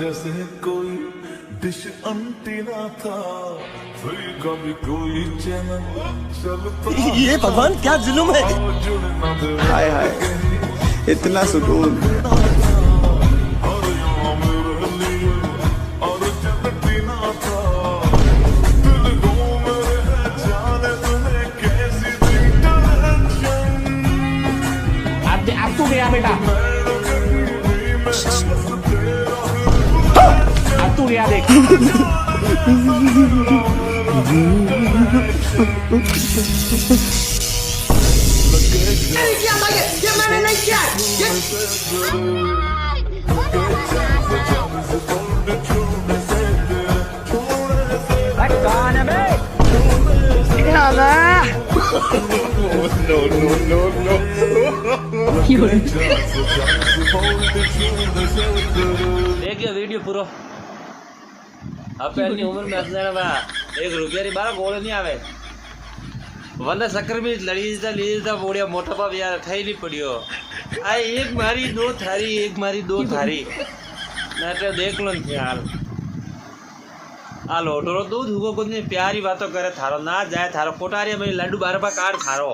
जैसे कोई dish antenna था फिर कभी कोई चैनल चलता ये भगवान क्या जुल्म है। जुड़ना दे हाय हाय इतना सुकून। और यहाँ मेरे लिए और चलतीना था दिल को मेरे है जाने तुम्हें कैसी थी टेंशन अब तू गया बेटा, अब तू गया देख। क्या था ये मैंने नहीं किया ये देखिए वीडियो पूरो अपनी उम्र में एक रुपया री बारह गोले नहीं आवे वंदा सक्कर भी लड़ी था बोड़िया मोटा बाप यार થઈ नहीं पड़ियो आ एक मारी दो थारी एक मारी दो थारी मैं तो देख लो यार आ लोटरो दूध हुगो कुछ नहीं प्यारी बातों करे थारो ना जाए थारो कोटारिया में लड्डू बारबा काट थारो